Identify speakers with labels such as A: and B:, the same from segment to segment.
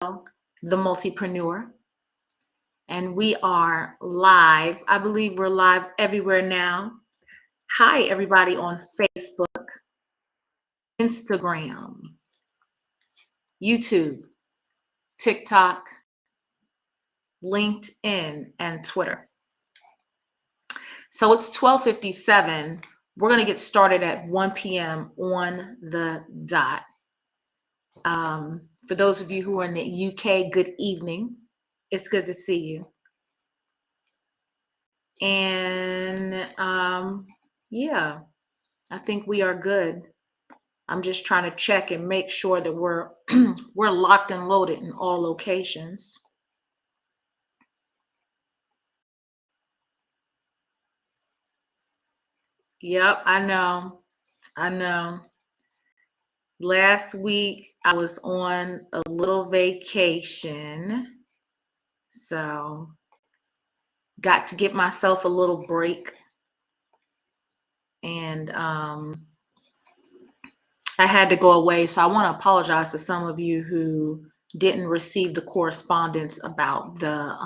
A: the Multipreneur, and we are live. I believe we're live everywhere now. Hi, everybody on Facebook, Instagram, YouTube, TikTok, LinkedIn, and Twitter. So it's 12:57. We're going to get started at 1 p.m. on the dot. For those of you who are in the UK, good evening. It's good to see you. And yeah, I think we are good. I'm just trying to check and make sure that we're we're locked and loaded in all locations. Yep, I know. I know. Last week I was on a little vacation, so got to get myself a little break. And I had to go away, so I want to apologize to some of you who didn't receive the correspondence about the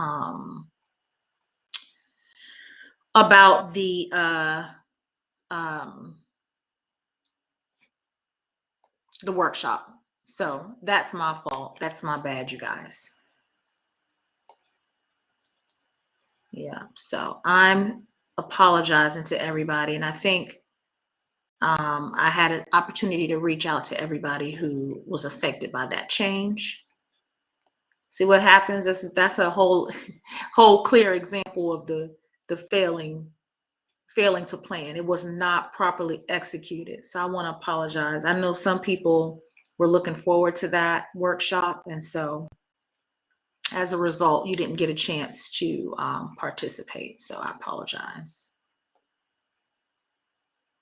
A: workshop. So that's my fault. That's my bad, you guys. Yeah. So I'm apologizing to everybody, and I think I had an opportunity to reach out to everybody who was affected by that change. See what happens? That's a whole clear example of the failing to plan. It was not properly executed. So I want to apologize. I know some people were looking forward to that workshop, and so as a result, you didn't get a chance to participate. So I apologize.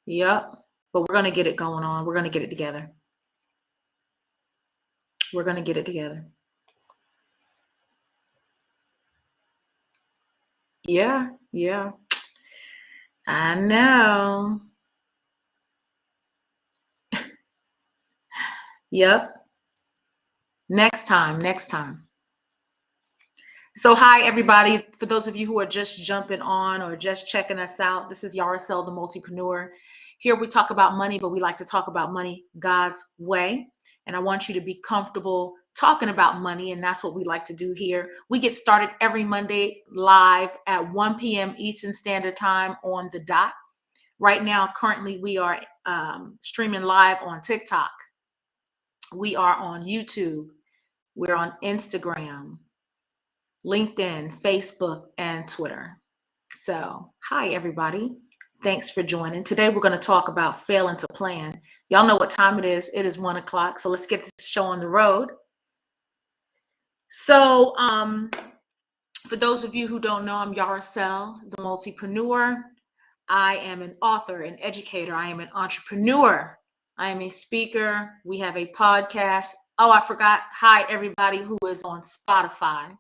A: Yep. But we're going to get it going on. We're going to get it together. We're going to get it together. Yeah. Yeah. I know. Yep. Next time. So hi, everybody. For those of you who are just jumping on or just checking us out, this is Yaricel, the Multipreneur. Here we talk about money, but we like to talk about money God's way. And I want you to be comfortable talking about money, and that's what we like to do here. We get started every Monday live at 1 p.m. Eastern Standard Time on the dot. Right now, currently, we are streaming live on TikTok. We are on YouTube. We're on Instagram, LinkedIn, Facebook, and Twitter. So, hi, everybody. Thanks for joining. Today, we're going to talk about failing to plan. Y'all know what time it is. It is 1 o'clock. So let's get this show on the road. So, for those of you who don't know, I'm Yaricel, the Multipreneur. I am an author, an educator. I am an entrepreneur. I am a speaker. We have a podcast. Oh, I forgot. Hi, everybody who is on Spotify.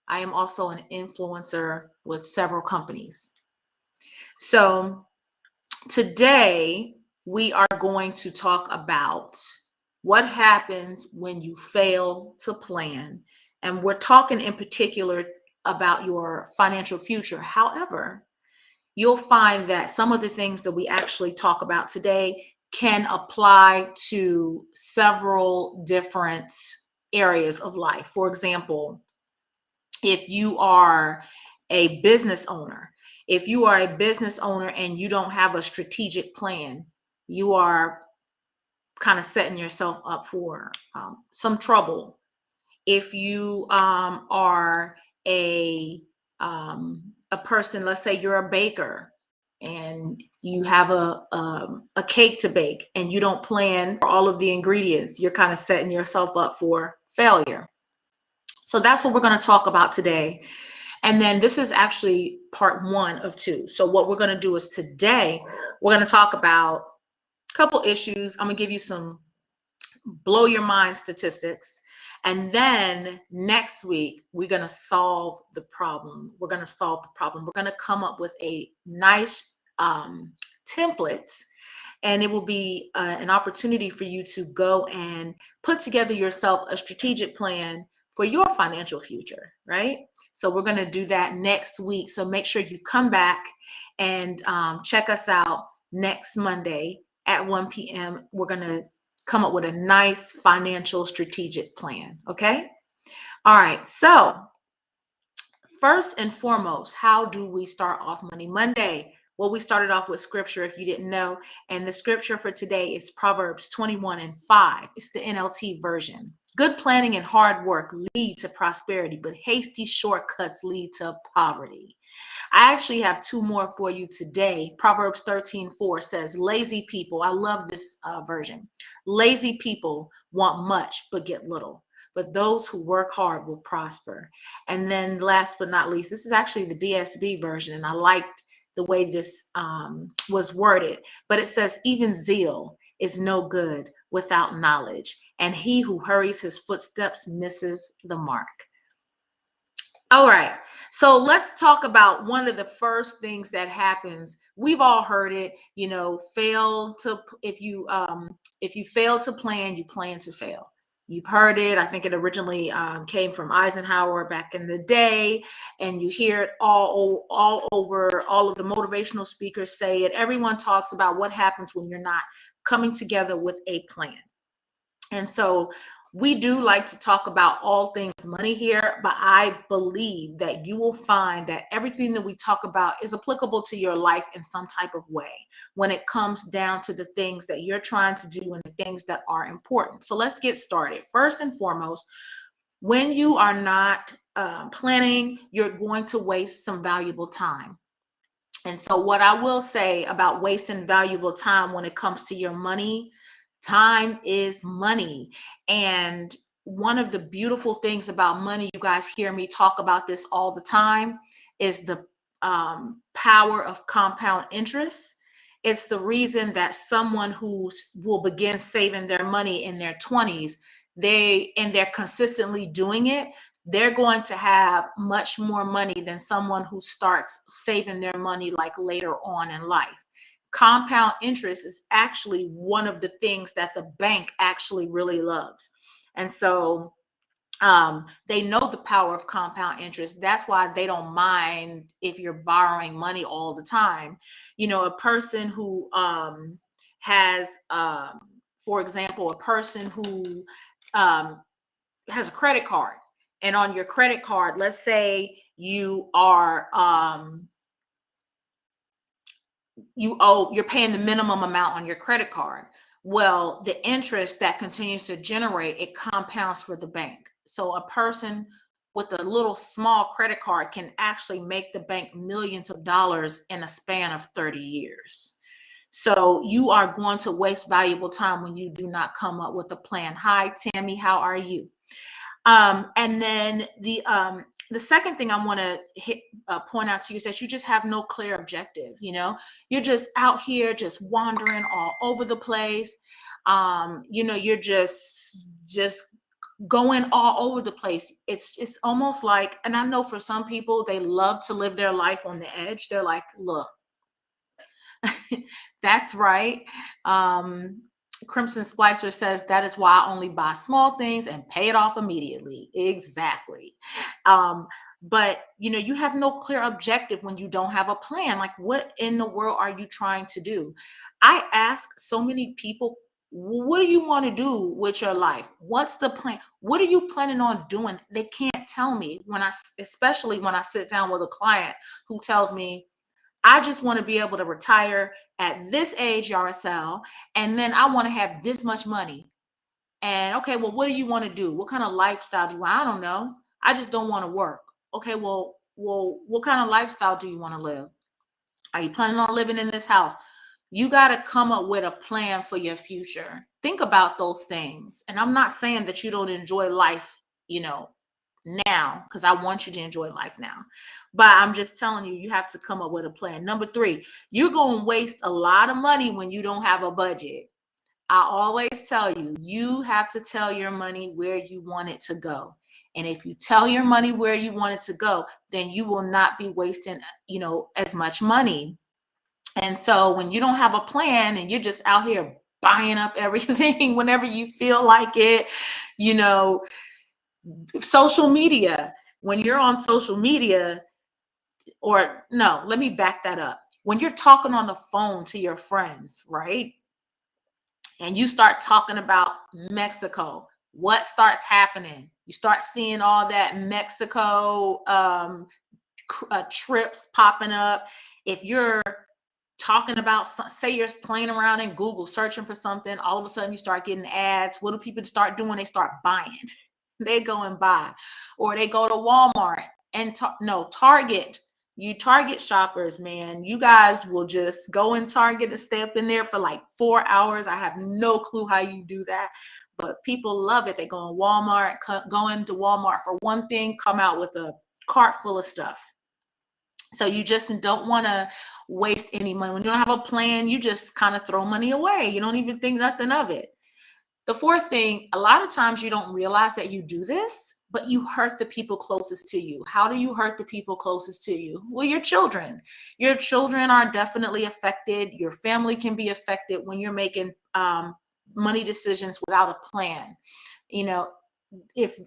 A: I am also an influencer with several companies. So today we are going to talk about what happens when you fail to plan. And we're talking in particular about your financial future. However, you'll find that some of the things that we actually talk about today can apply to several different areas of life. For example, if you are a business owner, and you don't have a strategic plan, you are kind of setting yourself up for some trouble. If you are a person, let's say you're a baker and you have a cake to bake and you don't plan for all of the ingredients, you're kind of setting yourself up for failure. So that's what we're going to talk about today. And then this is actually part 1 of 2. So what we're going to do is today, we're going to talk about a couple issues. I'm going to give you some blow your mind statistics. And then next week, we're going to solve the problem. We're going to come up with a nice template And it will be an opportunity for you to go and put together yourself a strategic plan for your financial future, right? So we're going to do that next week. So make sure you come back and check us out next Monday at 1 p.m. We're going to come up with a nice financial strategic plan. Okay. All right. So first and foremost, how do we start off Money Monday? Well, we started off with scripture if you didn't know. And the scripture for today is Proverbs 21:5. It's the NLT version. Good planning and hard work lead to prosperity, but hasty shortcuts lead to poverty. I actually have two more for you today. Proverbs 13:4 says, lazy people, I love this version. Lazy people want much, but get little. But those who work hard will prosper. And then last but not least, this is actually the BSB version, and I liked the way this was worded. But it says, even zeal is no good without knowledge, and he who hurries his footsteps misses the mark. All right. So let's talk about one of the first things that happens. We've all heard it, if you fail to plan, you plan to fail. You've heard it. I think it originally came from Eisenhower back in the day, and you hear it all over. All of the motivational speakers say it. Everyone talks about what happens when you're not coming together with a plan. And so we do like to talk about all things money here, but I believe that you will find that everything that we talk about is applicable to your life in some type of way when it comes down to the things that you're trying to do and the things that are important. So let's get started. First and foremost, when you are not planning, you're going to waste some valuable time. And so what I will say about wasting valuable time when it comes to your money, time is money. And one of the beautiful things about money, you guys hear me talk about this all the time, is the power of compound interest. It's the reason that someone who will begin saving their money in their 20s, they're consistently doing it, they're going to have much more money than someone who starts saving their money like later on in life. Compound interest is actually one of the things that the bank actually really loves. And so they know the power of compound interest. That's why they don't mind if you're borrowing money all the time. A person who has, for example, a person who has a credit card, and on your credit card, let's say you're paying the minimum amount on your credit card. Well, the interest that continues to generate, it compounds for the bank. So a person with a little small credit card can actually make the bank millions of dollars in a span of 30 years. So you are going to waste valuable time when you do not come up with a plan. Hi, Tammy, how are you? And then the second thing I want to point out to you is that you just have no clear objective. You're just out here just wandering all over the place. You're just going all over the place. It's almost like, and I know for some people, they love to live their life on the edge. They're like, look, that's right. Crimson Splicer says that is why I only buy small things and pay it off immediately. Exactly. But you have no clear objective when you don't have a plan. Like, what in the world are you trying to do? I ask so many people, what do you want to do with your life? What's the plan? What are you planning on doing? They can't tell me especially when I sit down with a client who tells me, I just want to be able to retire at this age, Yarosel, and then I want to have this much money. And okay, well, what do you want to do? What kind of lifestyle do you want? I don't know. I just don't want to work. Okay, well, what kind of lifestyle do you want to live? Are you planning on living in this house? You got to come up with a plan for your future. Think about those things. And I'm not saying that you don't enjoy life, now, because I want you to enjoy life now. But I'm just telling you, you have to come up with a plan. Number 3, you're going to waste a lot of money when you don't have a budget. I always tell you, you have to tell your money where you want it to go. And if you tell your money where you want it to go, then you will not be wasting, as much money. And so when you don't have a plan and you're just out here buying up everything whenever you feel like it, you know, social media, when you're on social media, or no, let me back that up. When you're talking on the phone to your friends, right? And you start talking about Mexico, what starts happening? You start seeing all that Mexico trips popping up. If you're talking about, say you're playing around in Google searching for something, all of a sudden you start getting ads. What do people start doing? They start buying. They go and buy, or they go to Walmart and Target. You Target shoppers, man, you guys will just go in Target and stay up in there for like 4 hours. I have no clue how you do that, but people love it. They go in Walmart, go into Walmart for one thing, come out with a cart full of stuff. So you just don't want to waste any money. When you don't have a plan, you just kind of throw money away. You don't even think nothing of it. The fourth thing, a lot of times you don't realize that you do this, but you hurt the people closest to you. How do you hurt the people closest to you? Well, your children. Your children are definitely affected. Your family can be affected when you're making money decisions without a plan. You know, if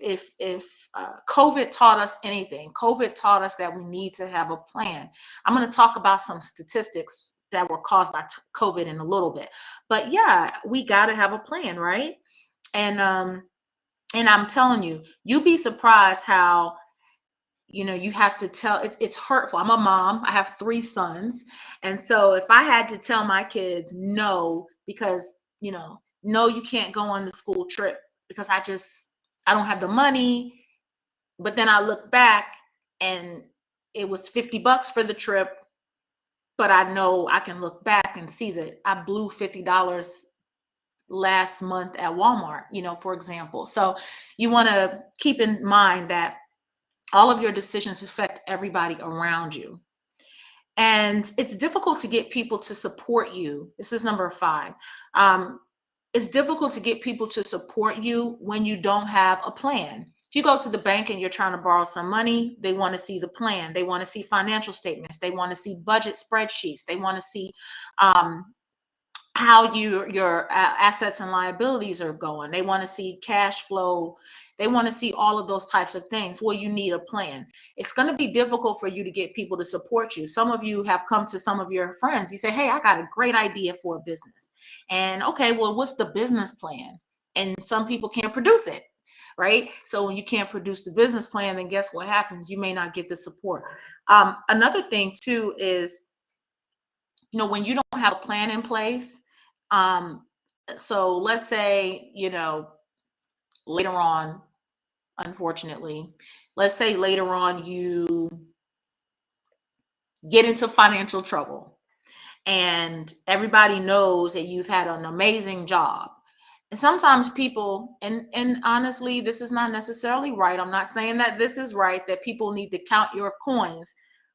A: COVID taught us anything, COVID taught us that we need to have a plan. I'm going to talk about some statistics that were caused by COVID in a little bit, but yeah, we got to have a plan, right? And I'm telling you, you'd be surprised how, you have to tell, it's hurtful. I'm a mom, I have 3 sons, and so if I had to tell my kids no, because no, you can't go on the school trip because I don't have the money. But then I look back and it was $50 for the trip. But I know I can look back and see that I blew $50 last month at Walmart, for example. So you want to keep in mind that all of your decisions affect everybody around you. And it's difficult to get people to support you. This is number 5. It's difficult to get people to support you when you don't have a plan. If you go to the bank and you're trying to borrow some money, they want to see the plan. They want to see financial statements. They want to see budget spreadsheets. They want to see how your assets and liabilities are going. They want to see cash flow. They want to see all of those types of things. Well, you need a plan. It's going to be difficult for you to get people to support you. Some of you have come to some of your friends. You say, hey, I got a great idea for a business. And okay, well, what's the business plan? And some people can't produce it, right? So when you can't produce the business plan, then guess what happens? You may not get the support. Another thing too is, when you don't have a plan in place, so let's say, later on, unfortunately, let's say later on you get into financial trouble and everybody knows that you've had an amazing job. And sometimes people, and honestly, this is not necessarily right. I'm not saying that this is right, that people need to count your coins.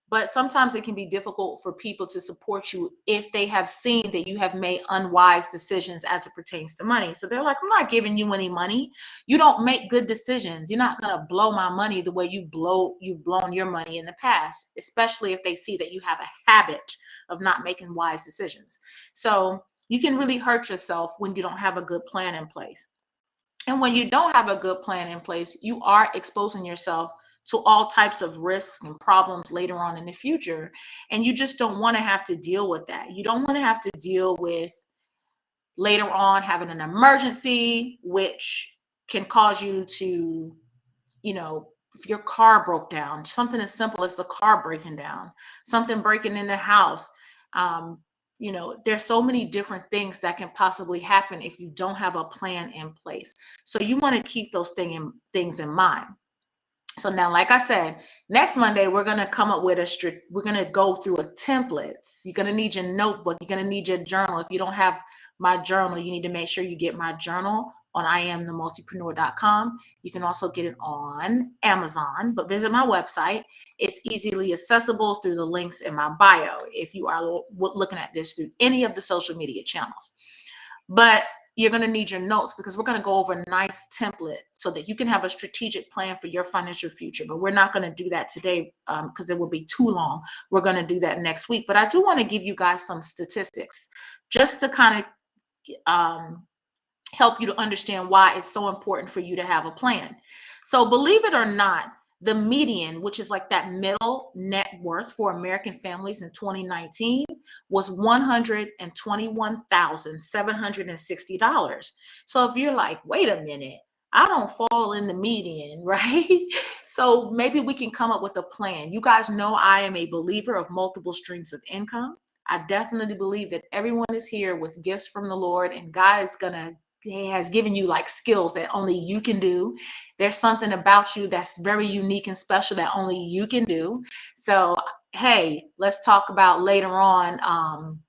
A: But sometimes it can be difficult for people to support you if they have seen that you have made unwise decisions as it pertains to money. So they're like, I'm not giving you any money. You don't make good decisions. You're not going to blow my money the way you've blown your money in the past, especially if they see that you have a habit of not making wise decisions. So you can really hurt yourself when you don't have a good plan in place. And when you don't have a good plan in place, you are exposing yourself to all types of risks and problems later on in the future. And you just don't want to have to deal with that. You don't want to have to deal with later on having an emergency, which can cause you to, if your car broke down, something as simple as the car breaking down, something breaking in the house. There's so many different things that can possibly happen if you don't have a plan in place. So you want to keep those things in mind. So now, like I said, next Monday, we're going to come up with we're going to go through a template. You're going to need your notebook. You're going to need your journal. If you don't have my journal, you need to make sure you get my journal on IamTheMultipreneur.com. You can also get it on Amazon, but visit my website. It's easily accessible through the links in my bio if you are looking at this through any of the social media channels. But you're going to need your notes because we're going to go over a nice template so that you can have a strategic plan for your financial future. But we're not going to do that today because it will be too long. We're going to do that next week. But I do want to give you guys some statistics just to kind of help you to understand why it's so important for you to have a plan. So believe it or not, the median, which is like that middle net worth for American families in 2019, was $121,760. So if you're like, wait a minute, I don't fall in the median, right? So maybe we can come up with a plan. You guys know I am a believer of multiple streams of income. I definitely believe that everyone is here with gifts from the Lord, and God is He has given you like skills that only you can do. There's something about you that's very unique and special that only you can do. So, hey, let's talk about later on,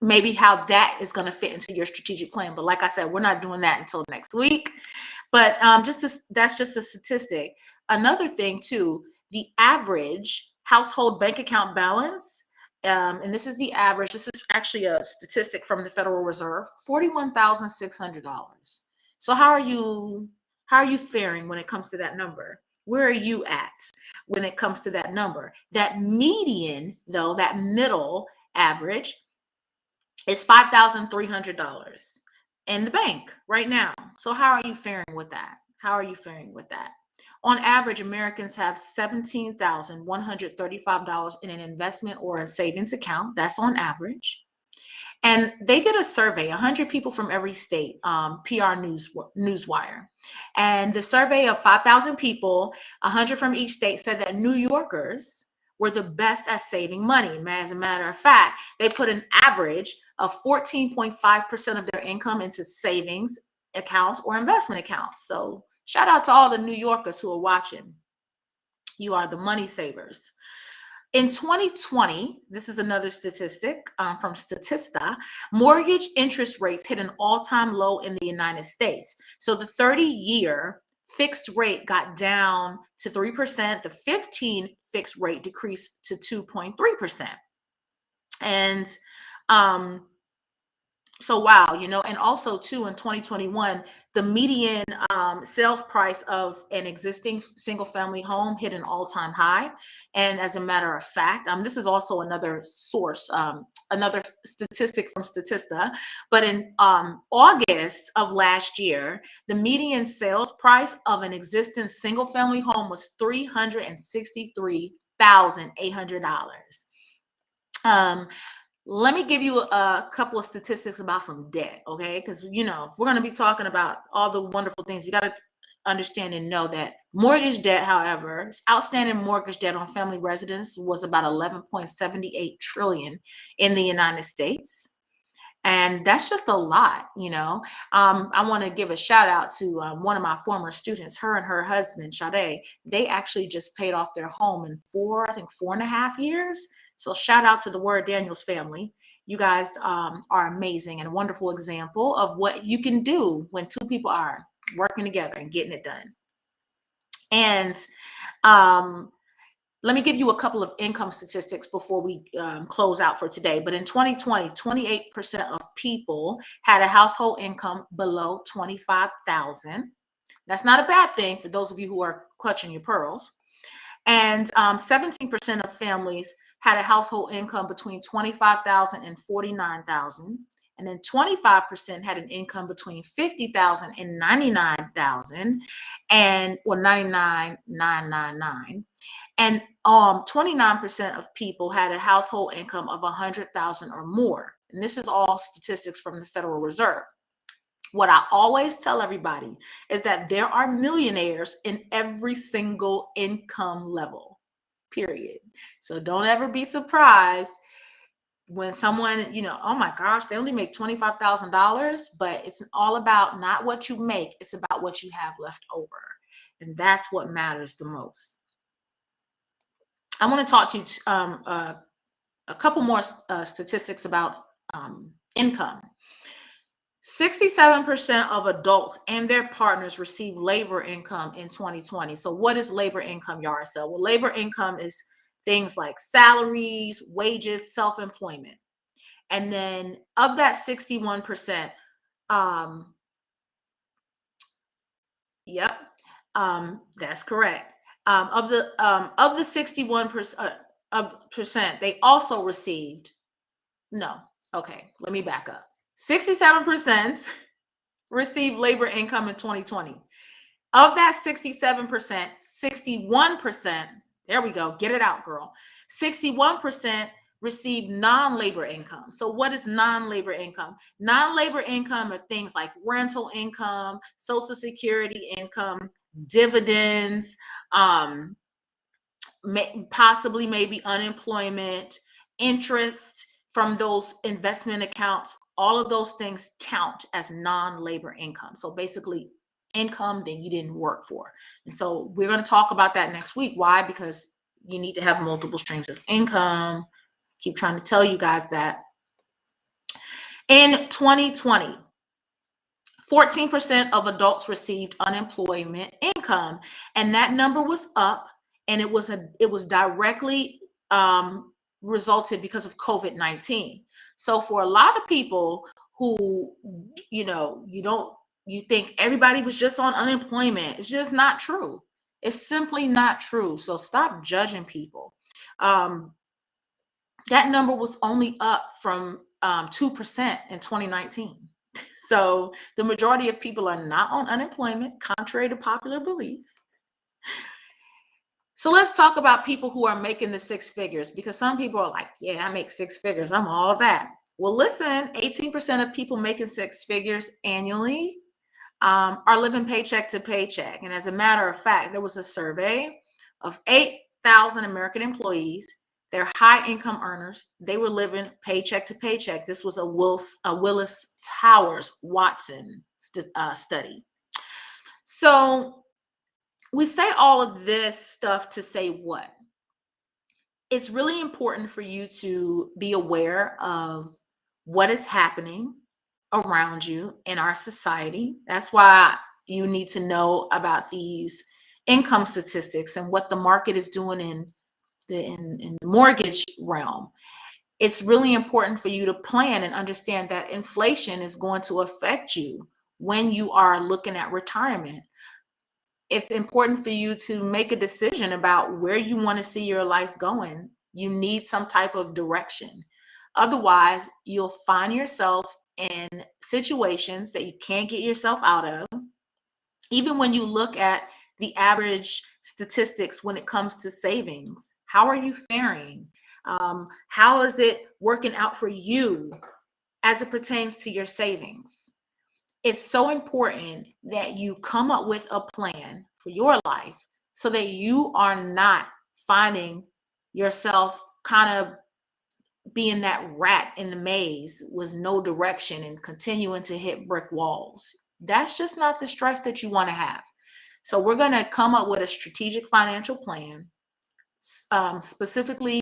A: maybe how that is going to fit into your strategic plan. But like I said, we're not doing that until next week. But that's just a statistic. Another thing too, the average household bank account balance, and this is the average. This is actually a statistic from the Federal Reserve: $41,600. So how are you faring when it comes to that number? Where are you at when it comes to that number? That median, though, that middle average is $5,300 in the bank right now. So how are you faring with that? How are you faring with that? On average, Americans have $17,135 in an investment or a savings account. That's on average. And they did a survey, 100 people from every state, Newswire. And the survey of 5,000 people, 100 from each state, said that New Yorkers were the best at saving money. As a matter of fact, they put an average of 14.5% of their income into savings accounts or investment accounts. So shout out to all the New Yorkers who are watching. You are the money savers. In 2020, this is another statistic from Statista, mortgage interest rates hit an all-time low in the United States. So the 30-year fixed rate got down to 3%. The 15 fixed rate decreased to 2.3%. And so wow, and also too in 2021, the median sales price of an existing single family home hit an all-time high. And as a matter of fact, this is also another source, another statistic from Statista, but in August of last year, the median sales price of an existing single family home was $363,800. Let me give you a couple of statistics about some debt, okay? Because, if we're going to be talking about all the wonderful things, you got to understand and know that mortgage debt, however, outstanding mortgage debt on family residence was about 11.78 trillion in the United States. And that's just a lot, I want to give a shout out to one of my former students, her and her husband, Sade. They actually just paid off their home in 4.5 years. So shout out to the Word Daniels family. You guys are amazing and a wonderful example of what you can do when two people are working together and getting it done. And let me give you a couple of income statistics before we close out for today. But in 2020, 28% of people had a household income below $25,000. That's not a bad thing for those of you who are clutching your pearls. And 17% of families had a household income between $25,000 and $49,000. And then 25% had an income between $50,000 and $99,000, or $99,999. And 29% of people had a household income of $100,000 or more. And this is all statistics from the Federal Reserve. What I always tell everybody is that there are millionaires in every single income level, period. So don't ever be surprised when someone, oh my gosh, they only make $25,000, but it's all about not what you make, it's about what you have left over. And that's what matters the most. I want to talk to you a couple more statistics about income. 67% of adults and their partners receive labor income in 2020. So what is labor income, Yarasel? Well, labor income is things like salaries, wages, self-employment. And then of that 61%, yep, that's correct. Of the 61% they also received, no, okay, let me back up. 67% received labor income in 2020. Of that 67%, 61%, there we go, get it out, girl. 61% received non-labor income. So what is non-labor income? Non-labor income are things like rental income, Social Security income, dividends, possibly maybe unemployment, interest from those investment accounts. All of those things count as non-labor income. So basically income that you didn't work for. And so we're going to talk about that next week. Why? Because you need to have multiple streams of income. Keep trying to tell you guys that. In 2020, 14% of adults received unemployment income, and that number was up, and it was directly resulted because of COVID-19. So for a lot of people who, you think everybody was just on unemployment, it's just not true. It's simply not true. So stop judging people. That number was only up from 2% in 2019. So the majority of people are not on unemployment, contrary to popular belief. So let's talk about people who are making the six figures, because some people are like, yeah, I make six figures, I'm all that. Well, listen, 18% of people making six figures annually are living paycheck to paycheck. And as a matter of fact, there was a survey of 8,000 American employees. They're high income earners. They were living paycheck to paycheck. This was a Willis Towers Watson study. So we say all of this stuff to say what? It's really important for you to be aware of what is happening around you in our society. That's why you need to know about these income statistics and what the market is doing in the mortgage realm. It's really important for you to plan and understand that inflation is going to affect you when you are looking at retirement. It's important for you to make a decision about where you want to see your life going. You need some type of direction. Otherwise, you'll find yourself in situations that you can't get yourself out of. Even when you look at the average statistics when it comes to savings, how are you faring? How is it working out for you as it pertains to your savings? It's so important that you come up with a plan for your life so that you are not finding yourself kind of being that rat in the maze with no direction and continuing to hit brick walls. That's just not the stress that you want to have. So we're going to come up with a strategic financial plan, specifically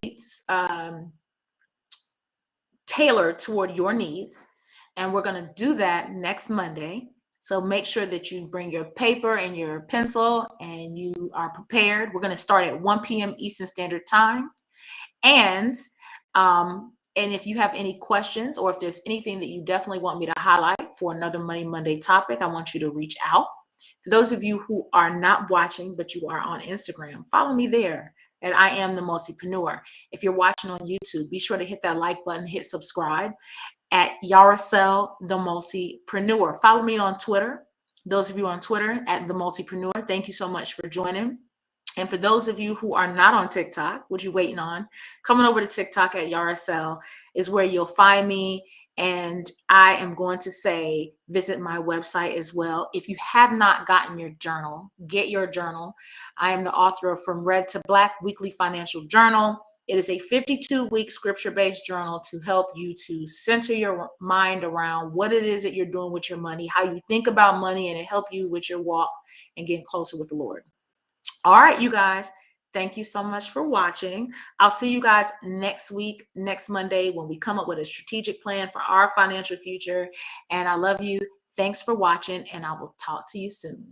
A: tailored toward your needs. And we're going to do that next Monday. So make sure that you bring your paper and your pencil and you are prepared. We're going to start at 1 p.m. Eastern Standard Time. And if you have any questions, or if there's anything that you definitely want me to highlight for another Money Monday topic, I want you to reach out. For those of you who are not watching, but you are on Instagram, follow me there at I Am the Multipreneur. If you're watching on YouTube, be sure to hit that like button, hit subscribe at Yaracel the Multipreneur. Follow me on Twitter. Those of you on Twitter at the Multipreneur, thank you so much for joining. And for those of you who are not on TikTok, what you waiting on? Coming over to TikTok at Yaracel is where you'll find me. And I am going to say, visit my website as well. If you have not gotten your journal, get your journal. I am the author of From Red to Black Weekly Financial Journal. It is a 52-week scripture-based journal to help you to center your mind around what it is that you're doing with your money, how you think about money, and it help you with your walk and getting closer with the Lord. All right, you guys, thank you so much for watching. I'll see you guys next week, next Monday, when we come up with a strategic plan for our financial future. And I love you. Thanks for watching, and I will talk to you soon.